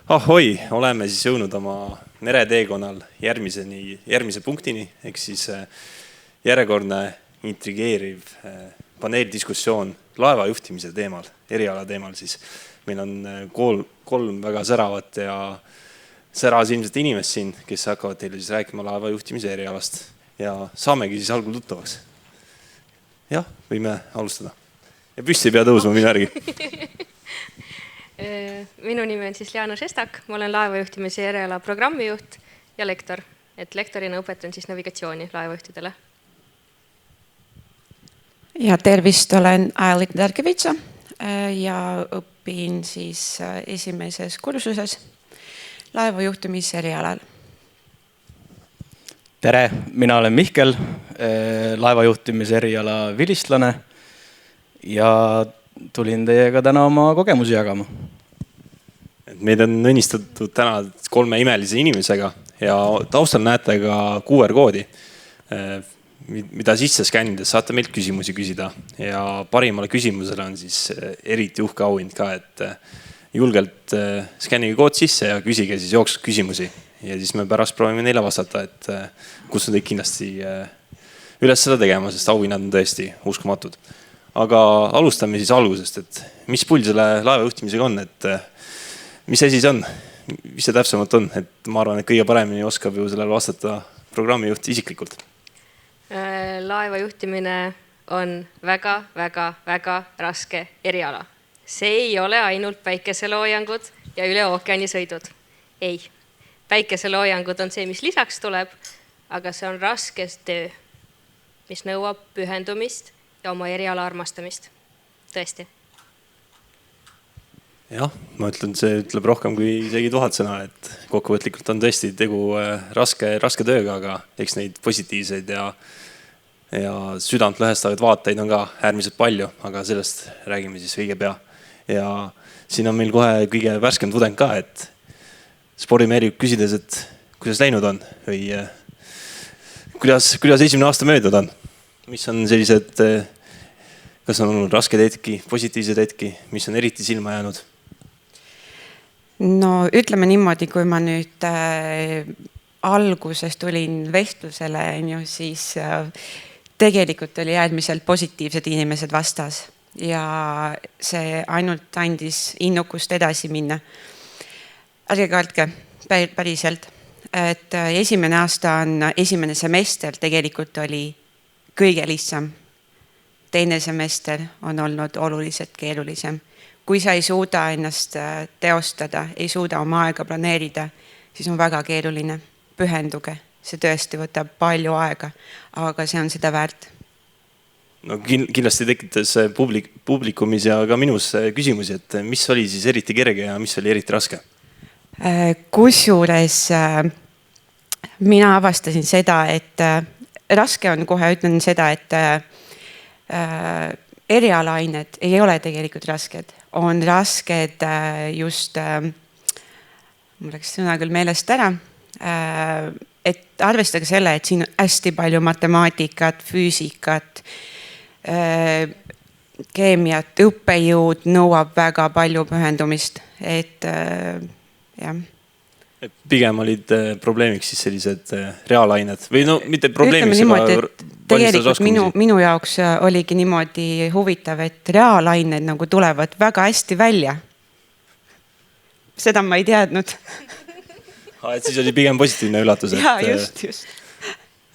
Ahoi, oleme siis jõudnud oma mereteekonnal järgmise punktini, ehk siis järjekordne intrigeeriv paneeldiskussioon laeva juhtimise teemal, eriala teemal siis. Meil on kolm väga säravat ja säras ilmselt inimest siin, kes hakkavad teile siis rääkima laeva juhtimise erialast ja saamegi siis algul tuttavaks. Jah, võime alustada. Ja püsti ei pea tõusma minu järgi. Minu nimi on siis Liana Šestak, ma olen laevajuhtimise eriala programmijuht ja lektor. Et lektorina õpetan siis navigatsiooni laevajuhtidele. Ja tervist, olen Aelik Darkevitsa ja õpin siis esimeses kursuses laevajuhtimise erialal. Tere, mina olen Mihkel, laevajuhtimise eriala vilistlane ja tulin teiega täna oma kogemusi jagama. Meid on õnnistatud täna 3 imelise inimesega ja taustal näete ka QR-koodi, mida sisse skännides saate meilt küsimusi küsida. Ja parimale küsimusele on siis eriti uhke auhind ka, et julgelt skännige kood sisse ja küsige siis jooksus küsimusi. Ja siis me pärast proovime neile vastata, et kutsun teid kindlasti üles seda tegema, sest auhinnad on tõesti uskumatud. Aga alustame siis algusest, et mis pull selle laeva juhtimisega on, et mis asi see on, mis see täpsemalt on, et ma arvan, et kõige paremini oskab ju sellele vastata programmijuht isiklikult. Laeva juhtimine on väga raske eriala. See ei ole ainult päikeseloojangud ja üle ookeani sõidud. Ei, päikeseloojangud on see, mis lisaks tuleb, aga see on raske töö, mis nõuab pühendumist ja oma eriala armastamist. Tõesti. Jah, ma ütlen, see ütleb rohkem kui isegi 1000 sõna, et kokkuvõtlikult on tõesti tegu raske tööga, aga eks neid positiivseid ja südant lõhestavaid vaateid on ka äärmiselt palju, aga sellest räägime siis õige pea. Ja siin on meil kohe kõige värskem tudeng ka, et spordime eri küsides, et kuidas läinud on või kuidas esimene aasta möödunud on. Mis on sellised, kas on olnud rasked hetki, positiivsed hetki, mis on eriti silma jäänud? No ütleme niimoodi, kui ma nüüd alguses tulin vestlusele, siis tegelikult oli äärmiselt positiivsed inimesed vastas ja see ainult andis innukust edasi minna. Ärge kartke päriselt, et esimene aasta on, esimene semester tegelikult oli kõige lihtsam. Teine semester on olnud oluliselt keerulisem. Kui sa ei suuda ennast teostada, ei suuda oma aega planeerida, siis on väga keeruline. Pühenduge, see tõesti võtab palju aega, aga see on seda väärt. No kindlasti tekitas publikumis ja ka minus küsimusi, et mis oli siis eriti kerge ja mis oli eriti raske? Kusjuures mina avastasin seda, et raske on, kohe ütlen seda, et erialaained ei ole tegelikult rasked. On rasked just, mul läks sõna küll meelest ära, et arvestage selle, et siin on hästi palju matemaatikat, füüsikat, keemiat, õppejõud nõuab väga palju pühendumist, et jah. Pigem olid probleemiks siis sellised reaalained või no mitte probleemiks, tegelikult minu jaoks oligi niimoodi huvitav, et reaalained nagu tulevad väga hästi välja. Seda ma ei teadnud. Et siis oli pigem positiivne üllatus. Ja, just.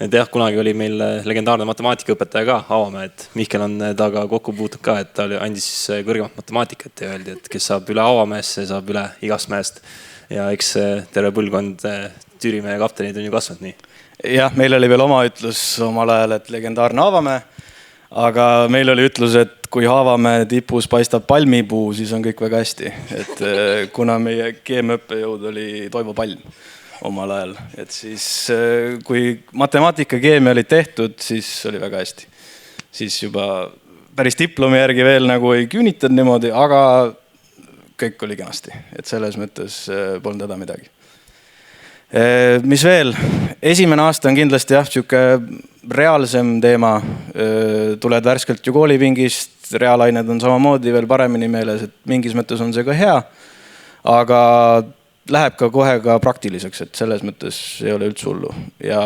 Et jah, kunagi oli meil legendaarne matemaatikaõpetaja ka, Avamäe, et Mihkel on taga kokku puutud ka, et ta andis kõrgemat matemaatikat ja öeldi, et kes saab üle Avamäesse, saab üle igast mäest. Ja eks terve põlvkond Tüürimehe kaptenid on ju kasvanud nii. Jah, meil oli veel oma ütlus omal ajal, et legendaarne Avamäe, aga meil oli ütlus, et kui Avamäe tipus paistab palmipuu, siis on kõik väga hästi. Et kuna meie keemiaõppejõud oli Toivo Palm omal ajal, et siis kui matemaatika keemia oli tehtud, siis oli väga hästi. Siis juba päris diplomi järgi veel nagu ei küünitanud niimoodi, aga kõik oli kenasti, et selles mõttes polnud häda midagi. Mis veel? Esimene aasta on kindlasti siuke reaalsem teema. Tuled värskelt ju koolipingist, reaalained on samamoodi veel paremini meeles, et mingis mõttes on see ka hea. Aga läheb ka kohe ka praktiliseks, et selles mõttes ei ole üldse hullu. Ja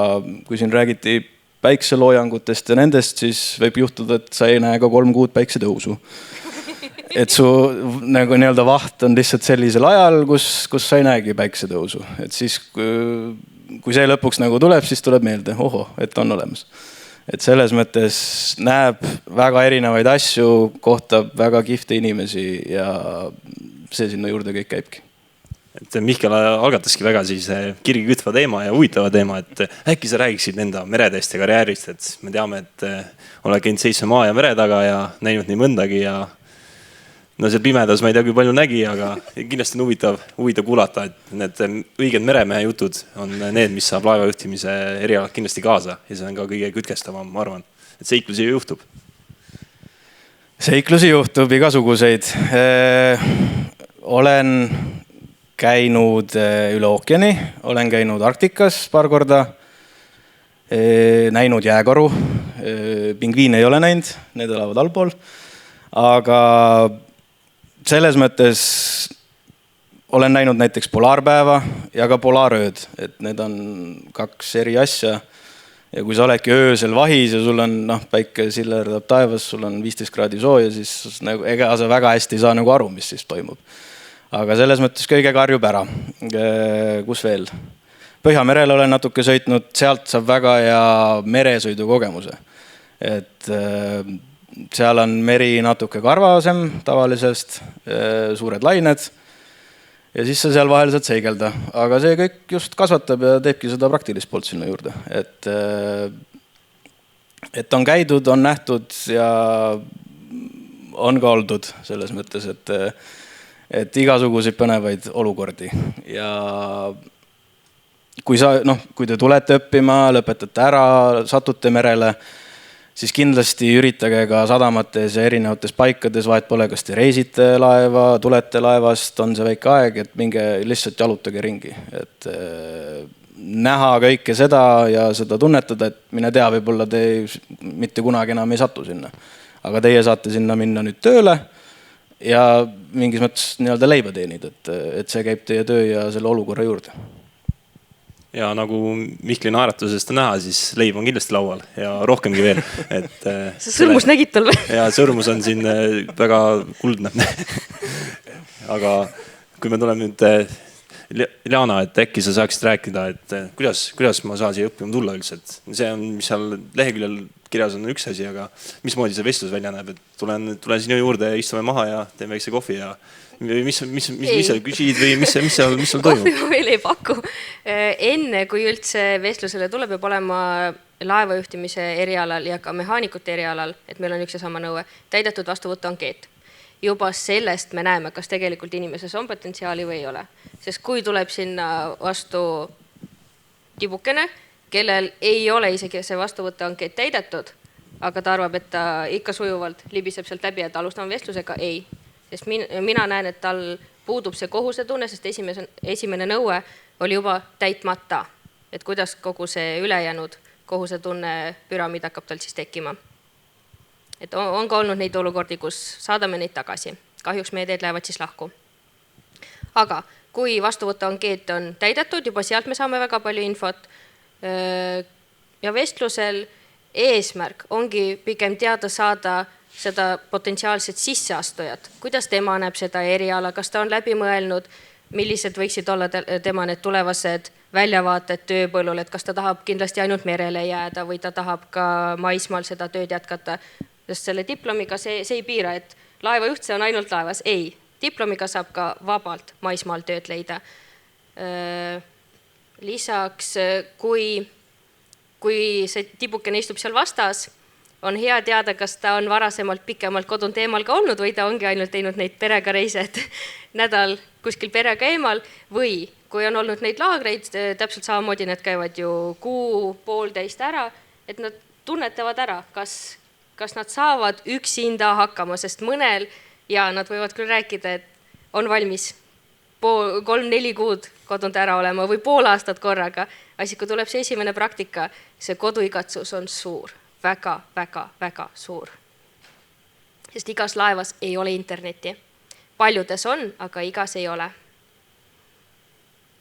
kui siin räägiti päikseloojangutest ja nendest, siis võib juhtuda, et sa ei näe ka 3 kuud päiksetõusu. Et su nagu nii-öelda vaht on lihtsalt sellisel ajal, kus sa ei näegi päiksetõusu. Et siis kui see lõpuks nagu tuleb, siis tuleb meelde, et on olemas. Et selles mõttes näeb väga erinevaid asju, kohtab väga kihvte inimesi ja see sinna juurde kõik käibki. Et Mihkel algataski väga siis kirgikütva teema ja huvitava teema, et äkki sa räägiksid enda meredest ja karjäärist, et me teame, et oled käinud 7 maa ja mere taga ja näinud nii mõndagi ja no seal pimedas ma ei tea, kui palju nägi, aga kindlasti on huvitav kuulata, et need õiged meremehe jutud on need, mis saab laevajuhtimise erialalt kindlasti kaasa ja see on ka kõige kütkestavam, ma arvan, et seiklusi juhtub. Seiklusi juhtub igasuguseid. Olen käinud üle ookeani, olen käinud Arktikas paar korda, näinud jääkaru, pingviine ei ole näinud, need elavad allpool, aga selles mõttes olen näinud näiteks polaarpäeva ja ka polaarööd, et need on 2 eri asja. Ja kui sa oledki öösel vahis ja sul on päike sillerdab taevas, sul on 15 kraadi sooja, siis ega sa väga hästi ei saa nagu aru, mis siis toimub. Aga selles mõttes kõige karjub ära. Kus veel? Põhjamerel olen natuke sõitnud, sealt saab väga hea meresõidu kogemuse. Et seal on meri natuke karvasem tavalisest, suured lained ja siis sa seal vahel saad seigelda. Aga see kõik just kasvatab ja teebki seda praktilist poolt sinna juurde. Et on käidud, on nähtud ja on ka oldud selles mõttes, et igasuguseid põnevaid olukordi. Ja kui te tulete õppima, lõpetate ära, satute merele, siis kindlasti üritage ka sadamates ja erinevates paikades, vahet pole, kas te reisite laeva, tulete laevast, on see väike aeg, et minge lihtsalt jalutage ringi. Et näha kõike seda ja seda tunnetada, et mine tea, võib-olla te mitte kunagi enam ei satu sinna. Aga teie saate sinna minna nüüd tööle ja mingis mõttes nii-öelda leiba teenid, et see käib teie töö ja selle olukorra juurde. Ja nagu Mihkli naeratusest on näha, siis leib on kindlasti laual ja rohkemgi veel. Sa sõrmus nägid tal või? Ja sõrmus on siin väga kuldne. Aga kui me tuleme nüüd Iljana, et äkki sa saaksid rääkida, et kuidas ma saan siia õppima tulla üldse. See on, mis seal leheküljel kirjas on üks asi, aga mismoodi see vestlus välja näeb, et tulen sinu juurde, istume maha ja teeme väikse kohvi ja mis sa küsid või mis seal toimub? Kohvi ma veel ei paku. Enne, kui üldse vestlusele tuleb, peab olema laevajuhtimise erialal ja ka mehaanikute erialal, et meil on üks ja sama nõue, täidetud vastuvõtu ankeet. Juba sellest me näeme, kas tegelikult inimeses on potentsiaali või ei ole. Sest kui tuleb sinna vastu tibukene, kellel ei ole isegi see vastuvõtu ankeet täidetud, aga ta arvab, et ta ikka sujuvalt libiseb sealt läbi, et alustame vestlusega, ei. Sest mina näen, et tal puudub see kohusetunne, sest esimene nõue oli juba täitmata. Et kuidas kogu see ülejäänud kohusetunne püramiid hakkab tal siis tekkima. Et on ka olnud neid olukordi, kus saadame neid tagasi. Kahjuks meie teed lähevad siis lahku. Aga kui vastuvõtu ankeet on täidetud, juba sealt me saame väga palju infot. Ja vestlusel eesmärk ongi pigem teada saada seda potentsiaalset sisseastujat. Kuidas tema näeb seda eriala, kas ta on läbi mõelnud, millised võiksid olla tema need tulevased väljavaated tööpõllul, et kas ta tahab kindlasti ainult merele jääda või ta tahab ka maismaal seda tööd jätkata. Sest selle diplomiga see ei piira, et laevajuht see on ainult laevas. Ei, diplomiga saab ka vabalt maismaal tööd leida. Lisaks, kui see tibukene istub seal vastas, on hea teada, kas ta on varasemalt pikemalt kodun teemal ka olnud või ta ongi ainult teinud neid perega reised nädal kuskil perega eemal või kui on olnud neid laagreid, täpselt samamoodi need käivad ju kuu, poolteist ära, et nad tunnetavad ära, kas nad saavad üksinda hakkama, sest mõnel ja nad võivad küll rääkida, et on valmis 3-4 kuud kodund ära olema või pool aastat korraga. Asi, kui tuleb see esimene praktika, see koduigatsus on suur. Väga suur. Sest igas laevas ei ole interneti. Paljudes on, aga igas ei ole.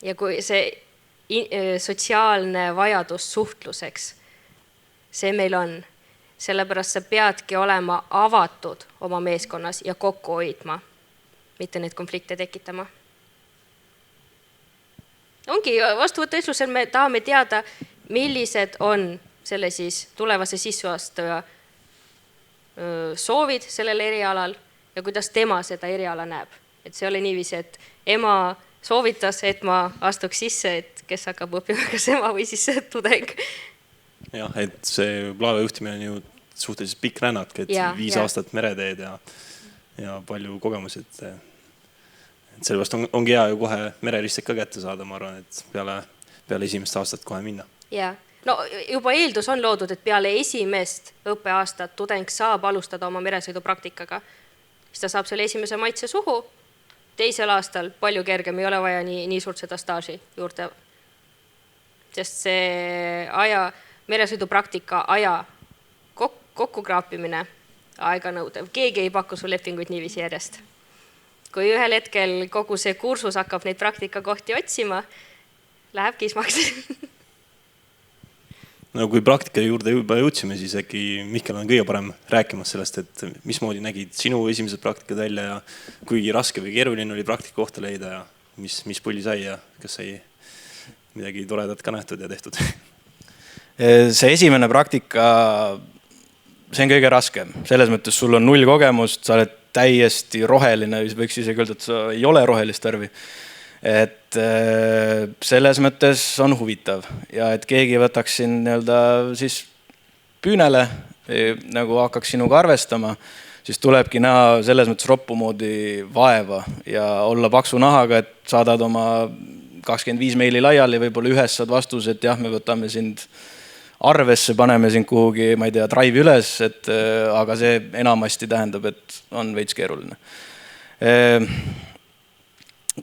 ja kui see sotsiaalne vajadus suhtluseks, see meil on. Sellepärast sa peadki olema avatud oma meeskonnas ja kokku hoidma, mitte neid konflikte tekitama. Ongi vastuvõtuvestlusel me tahame teada, millised on selle siis tulevase sisseastuja soovid sellel erialal ja kuidas tema seda eriala näeb. Et see oli niiviisi, et ema soovitas, et ma astuks sisse, et kes hakkab õppima, kas ema või siis tudeng. Jah, et see laevajuhtimine on ju suhteliselt pikk rännatki, et 5 aastat mereteed ja palju kogemusi. Et sellepärast ongi hea ju kohe mereristek ka kätte saada, ma arvan, et peale esimest aastat kohe minna. Ja, no juba eeldus on loodud, et peale esimest õppeaastat tudeng saab alustada oma meresõidupraktikaga. Siis ta saab selle esimese maitse suhu, teisel aastal palju kergem, ei ole vaja nii suurt seda staaži juurde. Sest see meresõidupraktika aja kokkukraapimine aega nõudev. Keegi ei paku su lepinguid niiviisi järjest. Kui ühel hetkel kogu see kursus hakkab neid praktikakohti otsima, läheb kismaks. No kui praktika juurde juba jõudsime, siis äkki Mihkel on kõige parem rääkimas sellest, et mismoodi nägid sinu esimesed praktikad välja ja kui raske või keeruline oli praktika kohta leida ja mis pulli sai ja kas sai midagi toredat ka nähtud ja tehtud? See esimene praktika, see on kõige raskem. Selles mõttes sul on 0 kogemust, sa oled täiesti roheline, võiks isegi öelda, et sa ei ole rohelist värvi. Et selles mõttes on huvitav ja et keegi võtaks siin siis püünele, nagu hakkaks sinuga arvestama, siis tulebki näha selles mõttes roppu moodi vaeva ja olla paksu nahaga, et saadad oma 25 meili laiali, võib-olla ühes saad vastus, et jah, me võtame sind arvesse, paneme sind kuhugi, ma ei tea, drive üles, aga see enamasti tähendab, et on veits keeruline.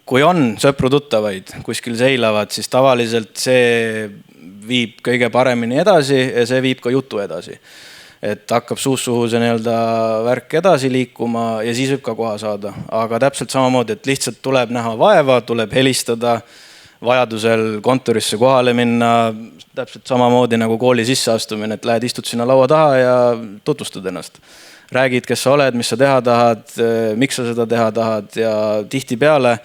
Kui on sõpru tuttavaid kuskil seilavad, siis tavaliselt see viib kõige paremini edasi ja see viib ka jutu edasi. Et hakkab suust suhu see värk edasi liikuma ja siis võib ka koha saada. Aga täpselt samamoodi, et lihtsalt tuleb näha vaeva, tuleb helistada, vajadusel kontorisse kohale minna, täpselt samamoodi nagu kooli sisseastumine, et lähed istud sinna laua taha ja tutvustad ennast. Räägid, kes sa oled, mis sa teha tahad, miks sa seda teha tahad ja tihti peale,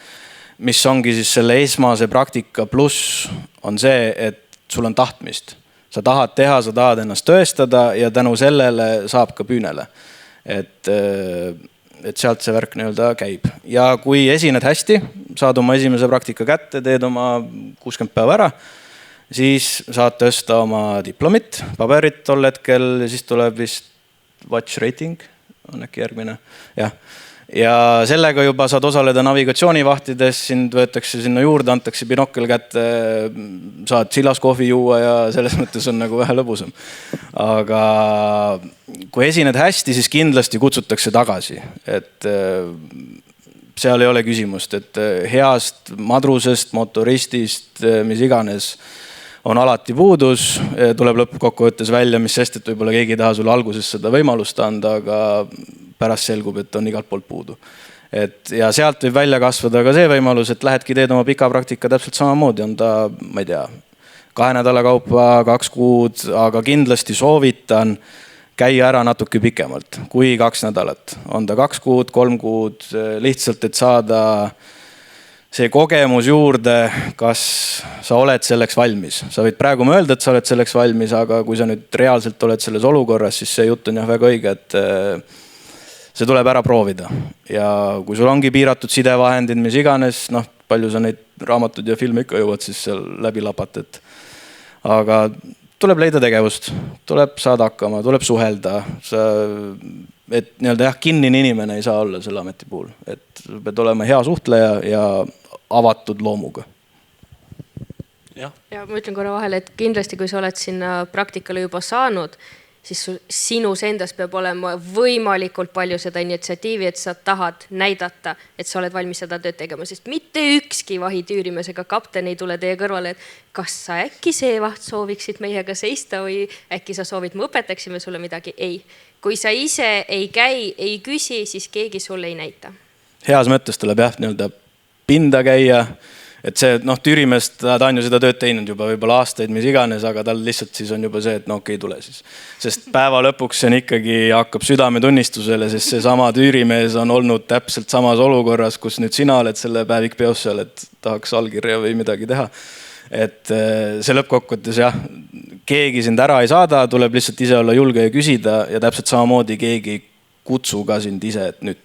mis ongi siis selle esmase praktika pluss on see, et sul on tahtmist. Sa tahad teha, sa tahad ennast tõestada ja tänu sellele saab ka püünele. Et sealt see värk käib. Ja kui esined hästi, saad oma esimese praktika kätte, teed oma 60 päeva ära, siis saad tõsta oma diplomit, paberit tol hetkel ja siis tuleb vist watch rating, on äkki järgmine. Ja sellega juba saad osaleda navigatsioonivahtides, sind võetakse sinna juurde, antakse binokkel kätte, saad silas kohvi juua ja selles mõttes on vähe lõbusam. Aga kui esined hästi, siis kindlasti kutsutakse tagasi. Et seal ei ole küsimust, et heast madrusest, motoristist, mis iganes on alati puudus, tuleb lõppkokkuvõttes välja, mis sest, et võib-olla keegi ei taha sulle alguses seda võimalust anda, aga pärast selgub, et on igalt poolt puudu. Ja sealt võib välja kasvada ka see võimalus, et lähedki teed oma pika praktika täpselt samamoodi. On ta, ma ei tea, 2 nädala kaupa, 2 kuud, aga kindlasti soovitan käia ära natuke pikemalt kui 2 nädalat. On ta 2 kuud, 3 kuud, lihtsalt, et saada see kogemus juurde, kas sa oled selleks valmis. Sa võid praegu mõelda, et sa oled selleks valmis, aga kui sa nüüd reaalselt oled selles olukorras, siis see jutt on väga õige, et see tuleb ära proovida. Ja kui sul ongi piiratud sidevahendid, mis iganes, palju sa neid raamatud ja filme ikka jõuad siis seal läbi lapata. Aga tuleb leida tegevust, tuleb saada hakkama, tuleb suhelda. Et kinnine inimene ei saa olla selle ameti puhul. Et pead olema hea suhtleja ja avatud loomuga. Ja ma ütlen korra vahele, et kindlasti kui sa oled sinna praktikale juba saanud, siis sinus endas peab olema võimalikult palju seda initsiatiivi, et sa tahad näidata, et sa oled valmis seda tööd tegema, sest mitte ükski vahitüürimees ega kapten ei tule teie kõrvale, et kas sa äkki seevaht sooviksid meiega seista või äkki sa soovid, me õpetaksime sulle midagi. Ei. Kui sa ise ei käi, ei küsi, siis keegi sulle ei näita. Heas mõttes tuleb pinda käia, et see, Tüürimeest ta on ju seda tööd teinud juba võib-olla aastaid, mis iganes, aga tal lihtsalt siis on juba see, et okei, tule siis. Sest päeva lõpuks see on ikkagi, hakkab südametunnistusele, sest seesama Tüürimees on olnud täpselt samas olukorras, kus nüüd sina oled selle päevikpeos seal, et tahaks allkirja või midagi teha. Et see lõppkokkuvõttes jah, keegi sind ära ei saada, tuleb lihtsalt ise olla julge ja küsida ja täpselt samamoodi keegi kutsu ka sind ise, et nüüd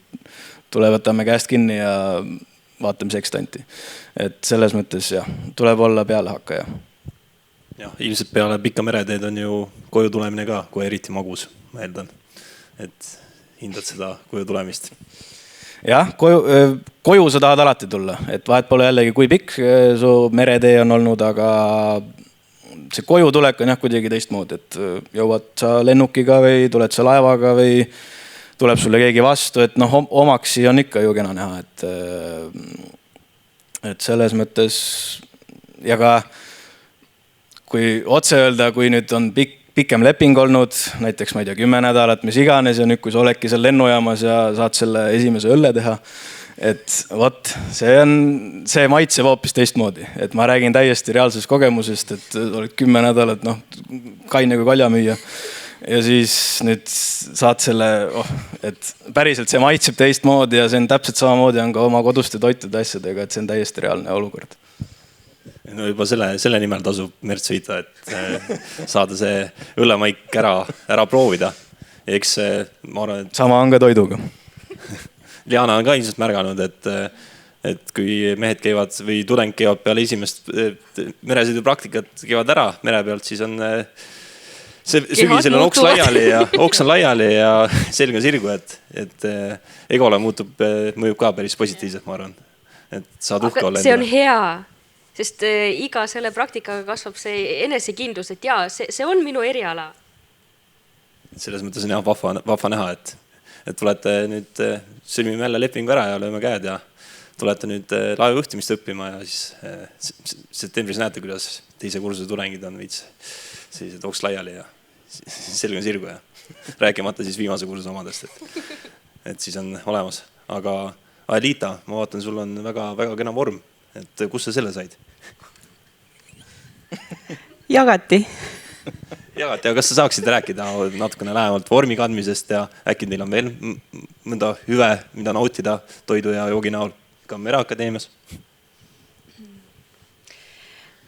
tule võtame käest kinni ja vaatame sekstanti. Et selles mõttes jah, tuleb olla pealehakkaja. Jah, ilmselt peale pikka mereteed on ju koju tulemine ka, kui eriti magus, ma eeldan. Et hindad seda koju tulemist. Jah, koju sa tahad alati tulla, et vahet pole jällegi kui pikk su meretee on olnud, aga see koju tulek on jah kuidagi teistmoodi, et jõuad sa lennukiga või tuled sa laevaga või tuleb sulle keegi vastu, et omaksi on ikka ju kena näha, et selles mõttes ja ka kui otse öelda, kui nüüd on pikem leping olnud, näiteks ma ei tea 10 nädalat, mis iganes ja nüüd kui sa oledki seal lennujaamas ja saad selle esimese õlle teha, et vot see maitseb hoopis teistmoodi, et ma räägin täiesti reaalsest kogemusest, et oled 10 nädalat, kaine kui kaljamüüja. Ja siis nüüd saad selle, et päriselt see maitseb teistmoodi ja see on täpselt samamoodi on ka oma koduste toitude asjadega, et see on täiesti reaalne olukord. No juba selle nimel tasub merd sõita, et saada see õllemaik ära proovida. Eks ma arvan, et sama on ka toiduga. Liana on ka ilmselt märganud, et kui mehed käivad või tudeng käivad peale esimest meresõidupraktikat käivad ära mere pealt, siis on sügisel on oks on laiali ja selg on sirgu, et egole mõjub ka päris positiivselt, ma arvan. Et saad uhke olla. See on hea, sest iga selle praktikaga kasvab see enesekindlus, et jaa, see on minu eriala. Selles mõttes on jah vahva näha, et tulete nüüd, sõlmime jälle lepingu ära ja lööme käed ja tulete nüüd laeva juhtimist õppima ja siis septembris näete, kuidas teise kursuse tudengid on veits sellised oks laiali ja selg on sirgu ja rääkimata siis viimase kursuse omadest, et siis on olemas. Aga Aelita, ma vaatan, sul on väga kena vorm, et kus sa selle said? Jagati. Jagati, aga kas sa saaksid rääkida natukene lähemalt vormi kandmisest ja äkki teil on veel mõnda hüve, mida nautida toidu ja joogi näol ka Mereakadeemias?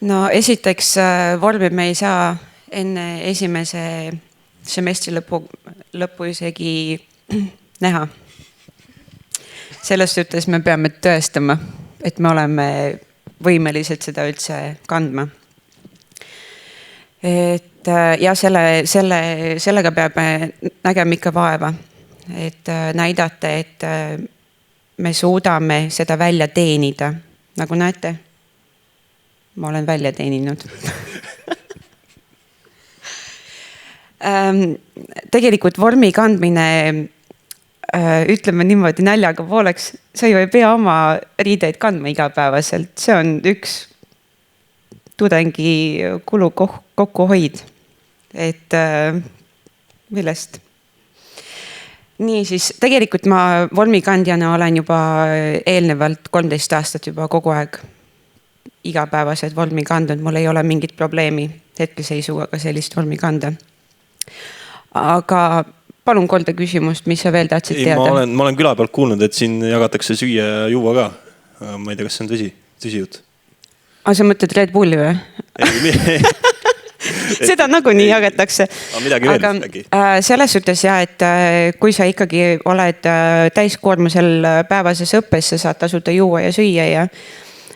No esiteks vormi me ei saa enne esimese semestri lõppu isegi näha. Selles suhtes me peame tõestama, et me oleme võimelised seda üldse kandma. Et ja sellega peab nägema ikka vaeva, et näidata, et me suudame seda välja teenida. Nagu näete, ma olen välja teeninud. Tegelikult vormi kandmine, ütleme niimoodi naljaga pooleks, sa ju ei pea oma riideid kandma igapäevaselt. See on üks tudengi kulu kokkuhoid. Et millest? Nii siis tegelikult ma vormikandjana olen juba eelnevalt 13 aastat juba kogu aeg igapäevased vormi kandnud. Mul ei ole mingit probleemi hetkeseisuga ka sellist vormi kanda. Aga palun kolda küsimust, mis sa veel tahtsid teada? Ma olen küla pealt kuulnud, et siin jagatakse süüa ja juua ka. Ma ei tea, kas see on tõsi jutt. Sa mõtled Red Bulli või? Seda nagunii jagatakse. Midagi veel äkki? Selles suhtes jah, et kui sa ikkagi oled täiskoormusel päevases õppes, sa saad tasuta juua ja süüa ja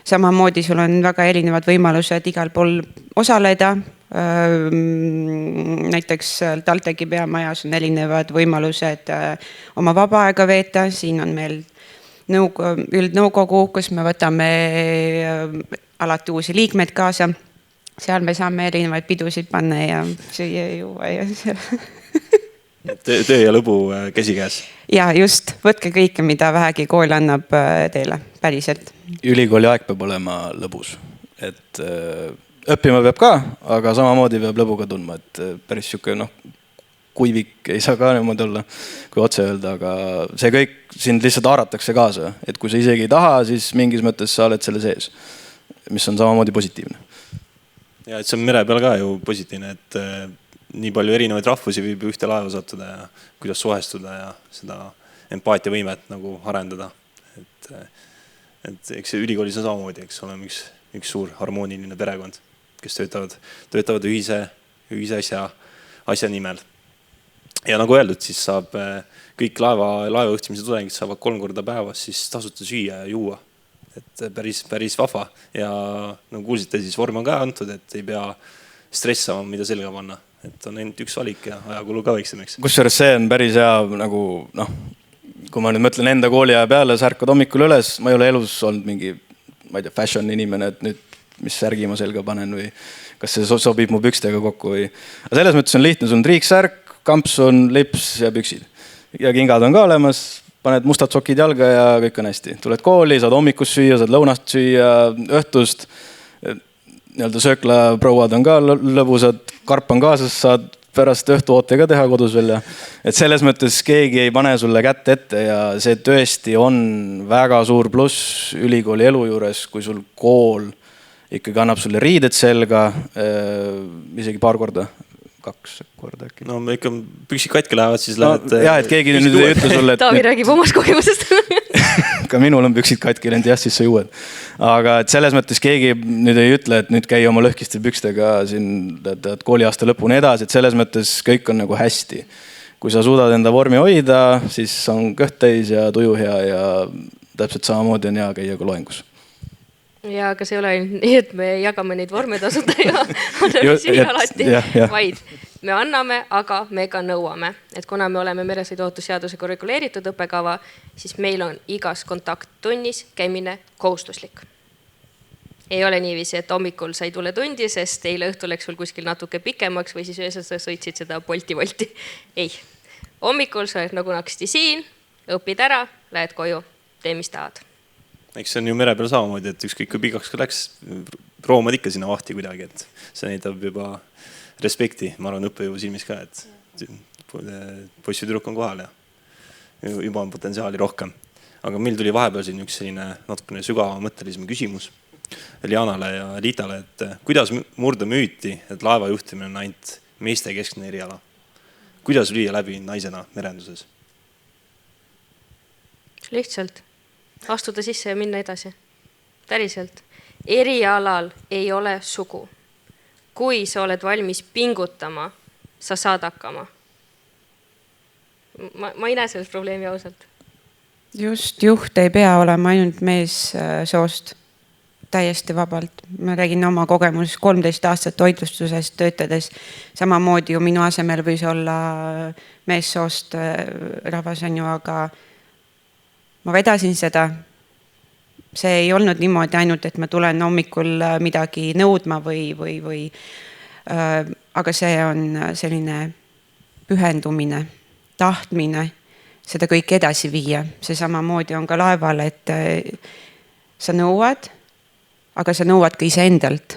samamoodi sul on väga erinevad võimalused igal pool osaleda. Näiteks Talteki peamajas on erinevad võimalused oma vaba aega veeta. Siin on meil üldnõukogu, kus me võtame alati uusi liikmed kaasa. Seal me saame erinevaid pidusid panna ja süüa ja juua ja töö ja lõbu käsikäes. Ja just, võtke kõike, mida vähegi kool annab teile, päriselt. Ülikooli aeg peab olema lõbus, et õppima peab ka, aga samamoodi peab lõbuga tundma, et päris siuke kuivik ei saa ka niimoodi olla, kui otse öelda, aga see kõik sind lihtsalt haaratakse kaasa, et kui sa isegi ei taha, siis mingis mõttes sa oled selle sees. mis on samamoodi positiivne. Ja et see on mere peal ka ju positiivne, et nii palju erinevaid rahvusi võib ühte laeva sattuda ja kuidas suhestuda ja seda empaatiavõimet nagu arendada. Et eks see ülikoolis on samamoodi, eks oleme üks suur harmooniline perekond, kes töötavad ühise asja nimel. Ja nagu öeldud, siis saab kõik laevajuhtimise tudengid saavad 3 korda päevas siis tasuta süüa ja juua. Et päris vahva ja nagu kuulsite, siis vorm on ka antud, et ei pea stressama, mida selga panna. Et on ainult üks valik ja ajakulu ka väiksem, eks. Kusjuures see on päris hea, nagu kui ma nüüd mõtlen enda kooliaja peale, sa ärkad hommikul üles, ma ei ole elus olnud mingi, ma ei tea, fashion inimene, et nüüd mis särgi ma selga panen või kas see sobib mu pükstega kokku või. Aga selles mõttes on lihtne, sul on triiksärk, kampsun, lips ja püksid. Ja kingad on ka olemas, paned mustad sokid jalga ja kõik on hästi. Tuled kooli, saad hommikust süüa, saad lõunast süüa, õhtust. Nii-öelda sööklaprouad on ka lõbusad, karp on kaasas, saad pärast õhtuoote ka teha kodus veel. Et selles mõttes keegi ei pane sulle kätt ette ja see tõesti on väga suur pluss ülikooli elu juures, kui sul kool ikkagi annab sulle riided selga, isegi 2 korda. 2 korda äkki. No me ikka püksid katki lähevad, siis lähed... Jah, et keegi nüüd ei ütle sulle, et... Taavi räägib omast kogemusest. Ka minul on püksid katki läinud, jah, siis sai uued. Aga et selles mõttes keegi nüüd ei ütle, et nüüd käi oma lõhkiste pükstega siin kooliaasta lõpuni edasi, et selles mõttes kõik on nagu hästi. Kui sa suudad enda vormi hoida, siis on kõht täis ja tuju hea ja täpselt samamoodi on hea käia ka loengus. Ja aga see ei ole nii, et me jagame neid vorme tasuta ja anname siia alati, vaid me anname, aga me ka nõuame. Et kuna me oleme meresõiduohutusseadusega reguleeritud õppekava, siis meil on igas kontakttunnis käimine kohustuslik. Ei ole niiviisi, et hommikul sa ei tule tundi, sest eile õhtul läks sul kuskil natuke pikemaks või siis öösel sa sõitsid seda Bolti-Volti. Ei. Hommikul sa oled nagu naksti siin, õpid ära, lähed koju, tee mis tahad. Eks see on ju mere peal samamoodi, et ükskõik kui pikaks ka läks, roomad ikka sinna vahti kuidagi, et see näitab juba respekti, ma arvan, õppejõu silmis ka, et poissi tüdruk on kohal ja juba on potentsiaali rohkem. Aga meil tuli vahepeal siin üks selline natukene sügava mõttelisem küsimus Lianale ja Liitale, et kuidas murda müüti, et laeva juhtimine on ainult meeste keskne eriala? Kuidas lüüa läbi naisena merenduses? Lihtsalt. Astuda sisse ja minna edasi. Päriselt. Erialal ei ole sugu. Kui sa oled valmis pingutama, sa saad hakkama. Ma ei näe sellest probleemi ausalt. Just, juht ei pea olema ainult mees soost. Täiesti vabalt. Ma räägin oma kogemus 13 aastat toitlustusest töötades. Samamoodi ju minu asemel võis olla mees soost rahvas on ju, aga ma vedasin seda. See ei olnud niimoodi ainult, et ma tulen hommikul midagi nõudma või aga see on selline pühendumine, tahtmine, seda kõik edasi viia. See samamoodi on ka laeval, et sa nõuad, aga sa nõuad ka iseendalt,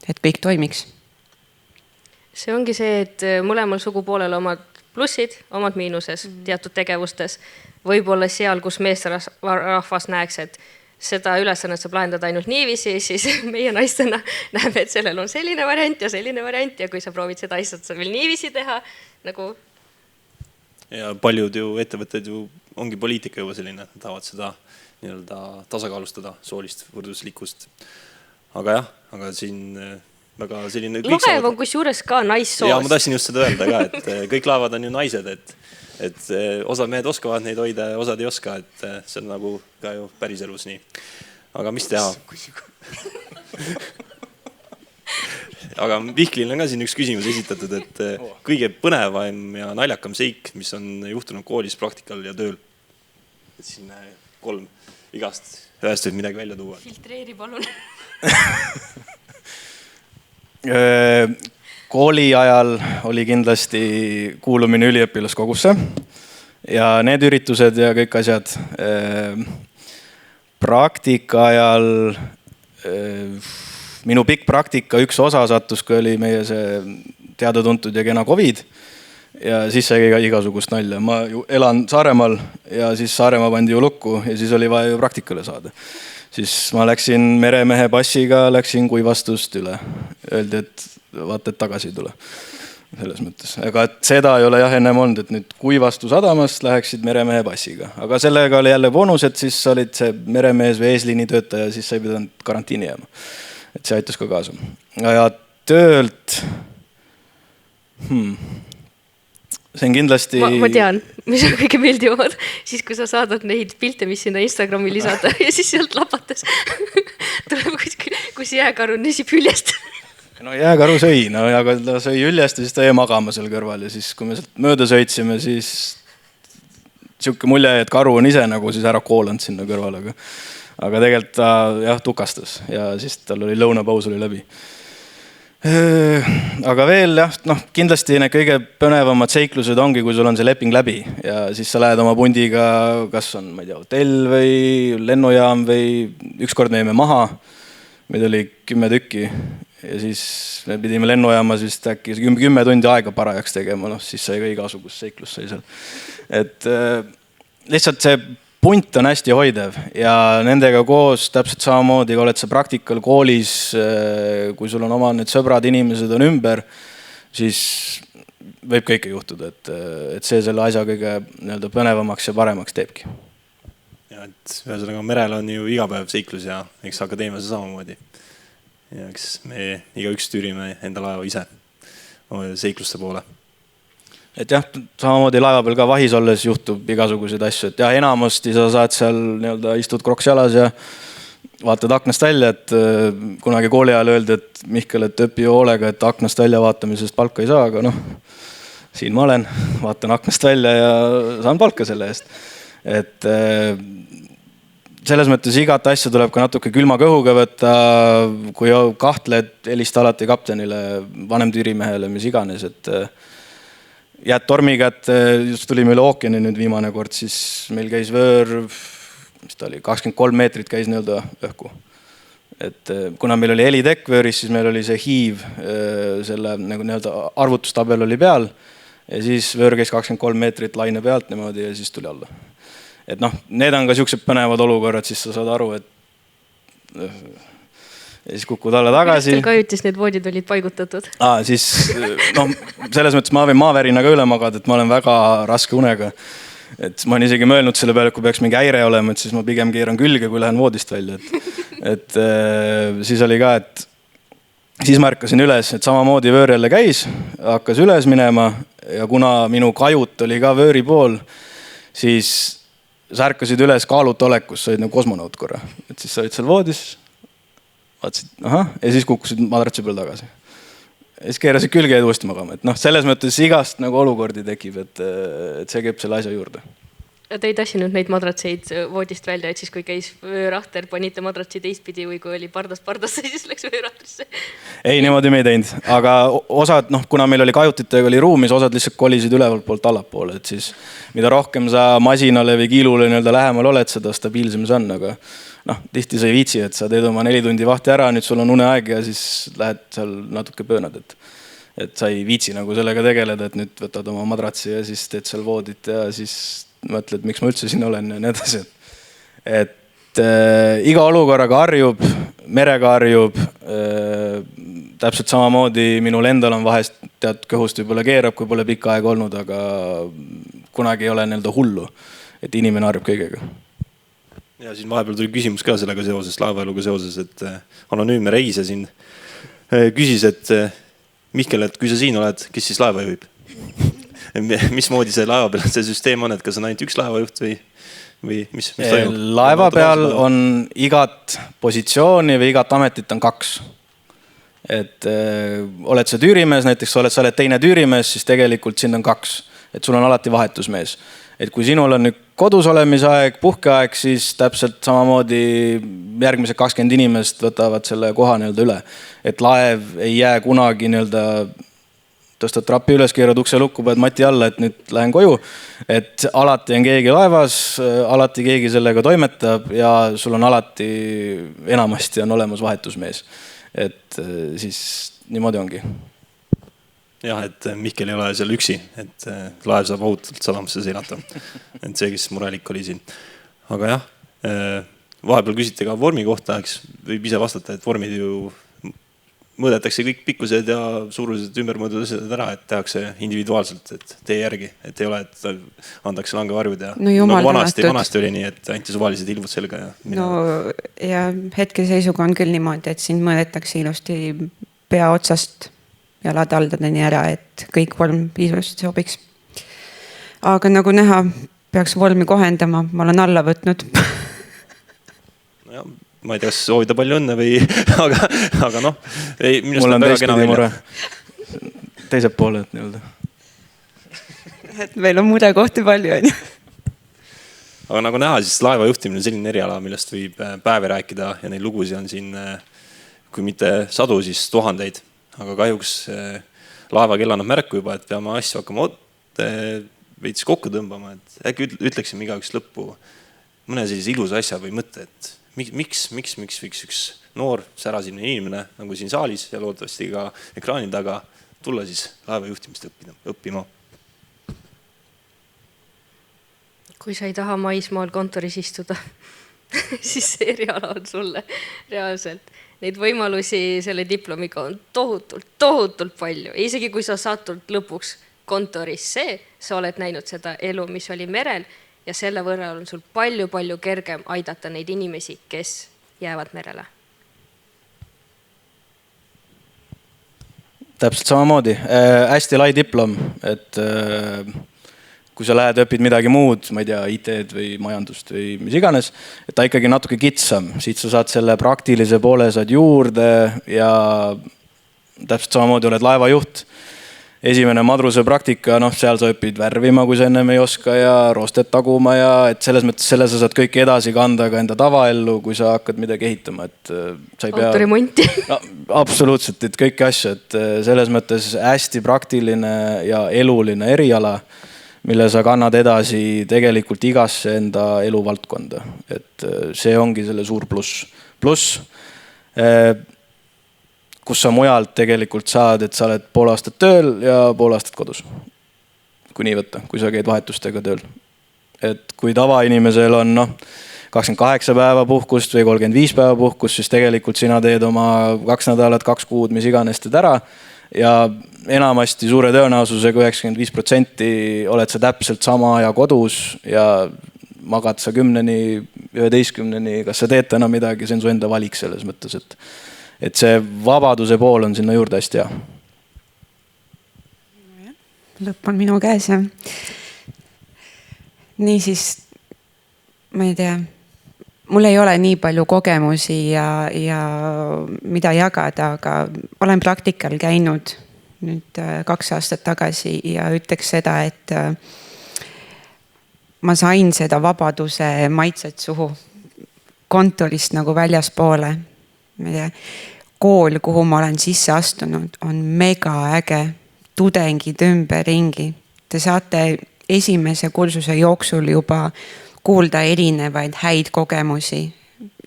et kõik toimiks. See ongi see, et mõlemal sugupoolel omad plussid, omad miinuses teatud tegevustes. Võib-olla seal, kus meesterahvas näeks, et seda ülesannet saab lahendada ainult niiviisi, siis meie naistena näeme, et sellel on selline variant ja kui sa proovid seda asjad veel niiviisi teha, nagu... Ja paljud ju ettevõtted ju ongi poliitika juba selline, et tahavad seda nii-öelda tasakaalustada soolist võrduslikkust. Aga jah, aga siin väga selline... Laev on kusjuures ka naissoost. Ja ma tahtsin just seda öelda ka, et kõik laevad on ju naised, et osad mehed oskavad neid hoida ja osad ei oska, et see on nagu ka ju päris elus nii. Aga mis teha? Aga Vihklil on ka siin üks küsimus esitatud, et kõige põnevam ja naljakam seik, mis on juhtunud koolis, praktikal ja tööl. Et siin 3 igast ühest võib midagi välja tuua. Filtreeri palun. Kooli ajal oli kindlasti kuulumine üliõpilaskogusse ja need üritused ja kõik asjad. Praktika ajal minu pikk praktika üks osa sattus, kui oli meie see teada-tuntud ja kena COVID ja siis sai ka igasugust nalja. Ma ju elan Saaremaal ja siis Saaremaa pandi ju lukku ja siis oli vaja ju praktikale saada. siis ma läksin meremehe passiga, läksin Kuivastust üle. Öeldi, et vaata, et tagasi ei tule. Selles mõttes. Aga et seda ei ole jah ennem olnud, et nüüd Kuivastu sadamast läheksid meremehe passiga. Aga sellega oli jälle bonus, et siis olid see meremees või eesliini töötaja, siis sa ei pidanud karantiini jääma. Et see aitas ka kaasa. Ja töölt... See on kindlasti... Ma tean, mis on kõige meeldivamad. Siis, kui sa saadad neid pilte, mis sinna Instagrami lisada ja siis sealt lapates tuleb kuskil, kus jääkaru nesib hüljest. No jääkaru sõi, no aga ta sõi hüljest ja siis ta jäi magama seal kõrval. Ja siis, kui me sealt mööda sõitsime, siis siuke mulje, et karu on ise nagu siis ära koolanud sinna kõrval. Aga tegelikult ta jah, tukastas ja siis tal oli lõunapaus oli läbi. Aga veel jah, kindlasti need kõige põnevamad seiklused ongi, kui sul on see leping läbi ja siis sa lähed oma pundiga, kas on, ma ei tea, hotell või lennujaam või ükskord me jäime maha, meid oli 10 tükki ja siis me pidime lennujaamas vist äkki 10 tundi aega parajaks tegema, siis sai ka igasugust seiklus sai seal. Et lihtsalt see punt on hästi hoidev ja nendega koos täpselt samamoodi, kui oled sa praktikal koolis, kui sul on oma need sõbrad, inimesed on ümber, siis võib kõike juhtuda, et see selle asja kõige nii-öelda põnevamaks ja paremaks teebki. Ja, et ühesõnaga merel on ju iga päev seiklus ja eks akadeemias samamoodi. Ja eks me igaüks tüürime enda laeva ise seikluste poole. Et jah, samamoodi laeva peal ka vahis olles juhtub igasuguseid asju, et jah, enamasti sa saad seal nii-öelda istud kroks jalas ja vaatad aknast välja, et kunagi kooli ajal öeldi, et Mihkel, et õpi hoolega, et aknast välja vaatamisest palka ei saa, aga siin ma olen, vaatan aknast välja ja saan palka selle eest. Et selles mõttes igat asja tuleb ka natuke külma kõhuga võtta, kui kahtled, helista alati kaptenile, vanemtüürimehele, mis iganes, et jääd tormi kätte, just tulime üle ookeani nüüd viimane kord, siis meil käis vöör, mis ta oli, 23 meetrit käis nii-öelda õhku. Et kuna meil oli helitekk vööris, siis meil oli see hiiv, selle nagu nii-öelda arvutustabel oli peal ja siis vöör käis 23 meetrit laine pealt niimoodi ja siis tuli alla. Et need on ka siuksed põnevad olukorrad, siis sa saad aru, et ja siis kukud alla tagasi. Kuidas teil kajutis need voodid olid paigutatud? Siis selles mõttes ma võin maavärinaga üle magada, et ma olen väga raske unega. Et ma olen isegi mõelnud selle peale, kui peaks mingi häire olema, et siis ma pigem keeran külge, kui lähen voodist välja. Et siis oli ka, et siis ma ärkasin üles, et samamoodi vöör jälle käis, hakkas üles minema ja kuna minu kajut oli ka vööri pool, siis sa ärkasid üles kaalut olekus, sa olid nagu kosmonaut korra. Et siis sa olid seal voodis, vaatasid, ja siis kukkusid madratsi peal tagasi. Ja siis keerasid külge ja uuesti magama. Et selles mõttes igast nagu olukordi tekib, et see käib selle asja juurde. Te ei tassinud neid madratseid voodist välja, et siis kui käis vöörahter, panite madratsi teistpidi või kui oli pardasse, siis läks vöörahtrisse? Ei, niimoodi me ei teinud. Aga osad, kuna meil oli kajutitega oli ruumis, osad lihtsalt kolisid ülevalt poolt allapoole. Et siis mida rohkem sa masinale või kiilule nii-öelda lähemal oled, seda stabiilsem see on. Aga tihti sa ei viitsi, et sa teed oma 4 tundi vahti ära, nüüd sul on uneaeg ja siis lähed seal natuke pöönad. Et sa ei viitsi nagu sellega tegeleda, et nüüd võtad oma madratsi ja siis teed seal voodit ja siis mõtled, miks ma üldse siin olen ja nii edasi. Et iga olukorraga harjub, merega harjub, täpselt samamoodi minul endal on vahest tead kõhust võib-olla keerab, kui pole pikka aega olnud, aga kunagi ei ole nii-öelda hullu, et inimene harjub kõigega. Ja siin vahepeal tuli küsimus ka sellega seoses, laevaeluga seoses, et anonüümne reisija siin küsis, et Mihkel, et kui sa siin oled, kes siis laeva juhib? Mismoodi see laeva peal see süsteem on, et kas on ainult üks laevajuht või mis toimub? Laeva peal on igat positsiooni või igat ametit on 2. Et oled sa tüürimees, näiteks sa oled teine tüürimees, siis tegelikult siin on 2. Et sul on alati vahetusmees. Et kui sinul on nüüd kodus olemisaeg, puhkeaeg, siis täpselt samamoodi järgmised 20 inimest võtavad selle koha nii-öelda üle. Et laev ei jää kunagi nii-öelda tõstad trapi üles, keerad ukse lukku, paned mati alla, et nüüd lähen koju. Et alati on keegi laevas, alati keegi sellega toimetab ja sul on alati enamasti on olemas vahetusmees. Et siis niimoodi ongi. Jah, et Mihkel ei ole seal üksi, et laev saab ohutult sadamasse seilata. Et see, kes murelik oli siin. Aga jah, vahepeal küsite ka vormi kohta, eks võib ise vastata, et vormid ju mõõdetakse kõik pikkused ja suurused ümbermõõdud asjad ära, et tehakse individuaalselt, et tee järgi, et ei ole, et andakse langevarjud ja no jumal vanasti oli nii, et anti suvalised ilmud selga ja no ja hetkeseisuga on küll niimoodi, et sind mõõdetakse ilusti pea otsast jalataldadeni ära, et kõik vorm ilusti sobiks. Aga nagu näha, peaks vormi kohendama, ma olen alla võtnud. Ja, ma ei tea, kas soovida palju õnne või, aga noh. Mul on teistpidi mure. Teiselt poole, et nii-öelda. Et meil on murekohti palju, on ju. Aga nagu näha, siis laeva juhtimine on selline eriala, millest võib päevi rääkida ja neid lugusid on siin, kui mitte sadu, siis tuhandeid. Aga kahjuks laeva kell annab märku juba, et peame asju hakkama veits kokku tõmbama, et äkki ütleksime igaüks lõppu mõne sellise ilusa asja või mõtte, et miks üks noor särasilmne inimene nagu siin saalis ja loodavasti ka ekraani taga tulla siis laeva juhtimist õppima. Kui sa ei taha maismaal kontoris istuda, siis see eriala on sulle reaalselt. Neid võimalusi selle diplomiga on tohutult palju. Isegi kui sa satud lõpuks kontorisse, sa oled näinud seda elu, mis oli merel, ja selle võrra on sul palju kergem aidata neid inimesi, kes jäävad merele. Täpselt samamoodi. Hästi lai diplom, et kui sa lähed õpid midagi muud, ma ei tea, IT-d või majandust või mis iganes, et ta ikkagi natuke kitsam. Siit sa saad selle praktilise poole saad juurde ja täpselt samamoodi oled laevajuht. Esimene madruse praktika, seal sa õpid värvima, kui sa ennem ei oska ja roostet taguma ja et selles mõttes selle sa saad kõik edasi kanda ka enda tavaellu, kui sa hakkad midagi ehitama, et sa ei pea... Autoremonti. No, absoluutselt, et kõiki asju, et selles mõttes hästi praktiline ja eluline eriala, mille sa kannad edasi tegelikult igasse enda eluvaldkonda. Et see ongi selle suur pluss. Pluss, kus sa mujalt tegelikult saad, et sa oled pool aastat tööl ja pool aastat kodus. Kui nii võtta, kui sa käid vahetustega tööl. Et kui tavainimesel on 28 päeva puhkust või 35 päeva puhkust, siis tegelikult sina teed oma 2 nädalat, 2 kuud, mis iganes teed ära. Ja enamasti suure tõenäosusega 95% oled sa täpselt sama aja kodus ja magad sa 10-ni, 11-ni, kas sa teed täna midagi, see on su enda valik selles mõttes, et see vabaduse pool on sinna juurde hästi hea. Lõpp on minu käes. Niisiis, ma ei tea, mul ei ole nii palju kogemusi ja mida jagada, aga olen praktikal käinud nüüd 2 aastat tagasi ja ütleks seda, et ma sain seda vabaduse maitset suhu kontorist nagu väljaspoole. Kool, kuhu ma olen sisse astunud, on mega äge. Tudengid ümberringi. Te saate esimese kursuse jooksul juba kuulda erinevaid häid kogemusi.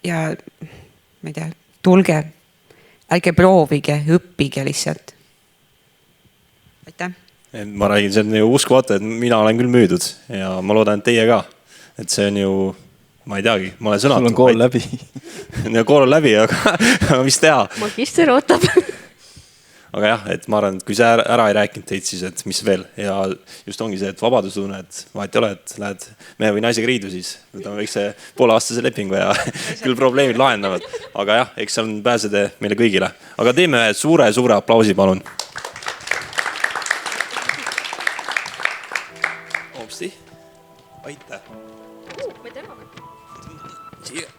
Ja ma ei tea, tulge, ärge proovige, õppige lihtsalt. Aitäh! Ma räägin, see on ju uskumatu, et mina olen küll müüdud ja ma loodan, et teie ka. Et see on ju... Ma ei teagi, ma olen sõnatu. Sul on kool läbi. Ja kool on läbi, aga mis teha? Magister ootab. Aga jah, et ma arvan, et kui sa ära ei rääkinud teid, siis et mis veel. Ja just ongi see, et vabadustunne, et vahet ei ole, et lähed mehe või naisega riidu, siis võtame väikse pooleaastase lepingu ja küll probleemid lahendavad. Aga jah, eks see on pääsede meile kõigile. Aga teeme suure aplausi, palun. Hoopsti. Aitäh. Me täname. Siia.